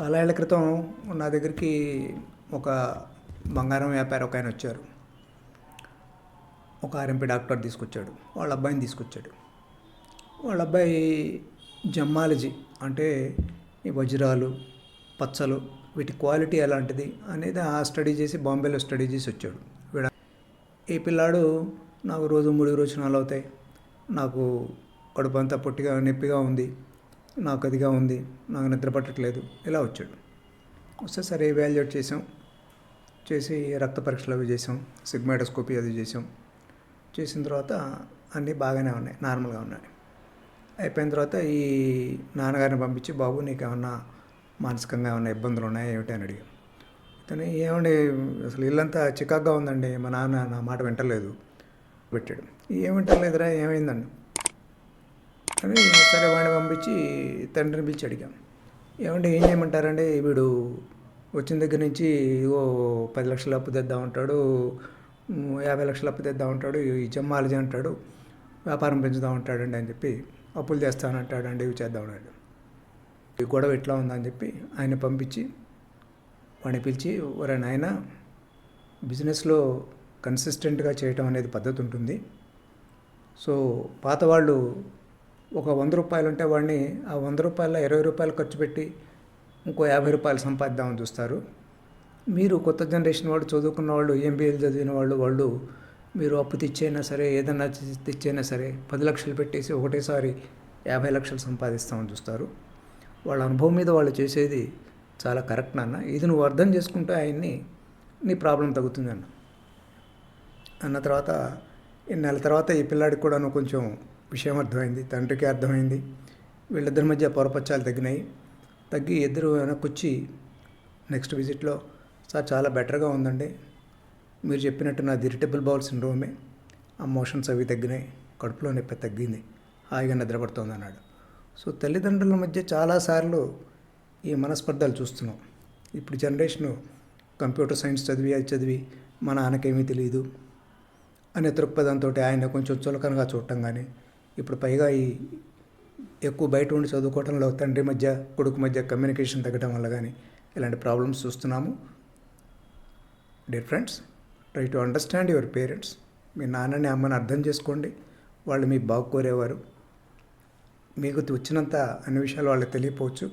చాలా ఏళ్ల క్రితం నా దగ్గరికి ఒక బంగారం వ్యాపారి ఒక ఆయన వచ్చారు. ఒక ఆర్ఎంపీ డాక్టర్ తీసుకొచ్చాడు. వాళ్ళ అబ్బాయిని తీసుకొచ్చాడు. వాళ్ళ అబ్బాయి జమ్మాలజీ అంటే ఈ వజ్రాలు, పచ్చలు వీటి క్వాలిటీ ఎలాంటిది అనేది ఆ స్టడీ చేసి బాంబేలో స్టడీ చేసి వచ్చాడు. ఈ పిల్లాడు నాకు రోజు 3 విరోచనాలు అవుతాయి, నాకు కడుపు అంతా పొట్టిగా నొప్పిగా ఉంది, నాకు అదిగా ఉంది, నాకు నిద్ర పట్టట్లేదు, ఇలా వచ్చాడు. వస్తే సరే ఎవాల్యుయేట్ చేసి రక్త పరీక్షలు అవి చేసాం, సిగ్మాటోస్కోపీ అది చేసాం. చేసిన తర్వాత అన్నీ బాగానే ఉన్నాయి, నార్మల్గా ఉన్నాయి. అయిపోయిన తర్వాత ఈ నాన్నగారిని పంపించి, బాబు నీకు ఏమన్నా మానసికంగా ఏమన్నా ఇబ్బందులు ఉన్నాయా ఏమిటి అని అడిగాం. కానీ ఏమండి అసలు ఇల్లంతా చికాగ్గా ఉందండి, మా నాన్న నా మాట వింటలేదు పెట్టాడు. ఏం వింటలేదురా, ఏమైందండి అని సరే వాడిని పంపించి తండ్రిని పిలిచి అడిగాం. ఏమంటే ఏం చేయమంటారండి, వీడు వచ్చిన దగ్గర నుంచి ఇగో 10 లక్షలు అప్పు తెద్దాం అంటాడు, 50 లక్షలు అప్పు తెద్దాం అంటాడు, ఈ జమ్మాలజీ అంటాడు, వ్యాపారం పెంచుదాం అంటాడండి అని చెప్పి అప్పులు చేస్తానంటాడండి, ఇవి చేద్దామన్నాడు. ఈ గొడవ ఎట్లా ఉందని చెప్పి ఆయన పంపించి వాడిని పిలిచి, ఒరే నాయన, బిజినెస్లో కన్సిస్టెంట్గా చేయటం అనేది పద్ధతి ఉంటుంది. సో పాత వాళ్ళు ఒక 100 రూపాయలు ఉంటే వాడిని ఆ 100 రూపాయల 20 రూపాయలు ఖర్చు పెట్టి ఇంకో 50 రూపాయలు సంపాదిద్దామని చూస్తారు. మీరు కొత్త జనరేషన్ వాళ్ళు, చదువుకున్న వాళ్ళు, ఎంబీఏలు చదివిన వాళ్ళు మీరు అప్పు తెచ్చైనా సరే, ఏదన్నా తెచ్చైనా సరే 10 లక్షలు పెట్టేసి ఒకటేసారి 50 లక్షలు సంపాదిస్తామని చూస్తారు. వాళ్ళ అనుభవం మీద వాళ్ళు చేసేది చాలా కరెక్ట్ నాన్న, ఇది నువ్వు అర్థం చేసుకుంటే ఆయన్ని నీ ప్రాబ్లం తగ్గుతుంది అన్న తర్వాత నెల తర్వాత ఈ పిల్లాడికి కూడా కొంచెం విషయం అర్థమైంది, తండ్రికి అర్థమైంది. వీళ్ళిద్దరి మధ్య పొరపచ్చాలు తగ్గి ఇద్దరు వెనక్కి వచ్చి నెక్స్ట్ విజిట్లో, సార్ చాలా బెటర్గా ఉందండి, మీరు చెప్పినట్టు నాది ఇరిటబుల్ బౌల్ సిండ్రోమే, ఆ మోషన్స్ అవి తగ్గినాయి, కడుపులో నొప్పి తగ్గింది, హాయిగా నిద్రపడుతుంది అన్నాడు. సో తల్లిదండ్రుల మధ్య చాలాసార్లు ఈ మనస్పర్ధలు చూస్తున్నాం. ఇప్పుడు జనరేషను కంప్యూటర్ సైన్స్ చదివి మా నాన్నకేమీ తెలియదు అనే దృక్పథంతో ఆయన కొంచెం చులకనగా చూడటం కానీ, ఇప్పుడు పైగా ఈ ఎక్కువ బయట ఉండి చదువుకోవడంలో తండ్రి మధ్య కొడుకు మధ్య కమ్యూనికేషన్ తగ్గడం వల్ల కానీ ఇలాంటి ప్రాబ్లమ్స్ చూస్తున్నాము. Dear friends, try to understand your parents. మీ నాన్నని అమ్మని అర్థం చేసుకోండి, వాళ్ళు మీ బాగు కోరేవారు. మీకు వచ్చినంత అన్ని విషయాలు వాళ్ళకి తెలియకపోవచ్చు,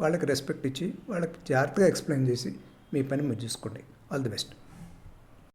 వాళ్ళకి రెస్పెక్ట్ ఇచ్చి వాళ్ళకి జాగ్రత్తగా ఎక్స్ప్లెయిన్ చేసి మీ పని మీరు చూసుకోండి. All the best.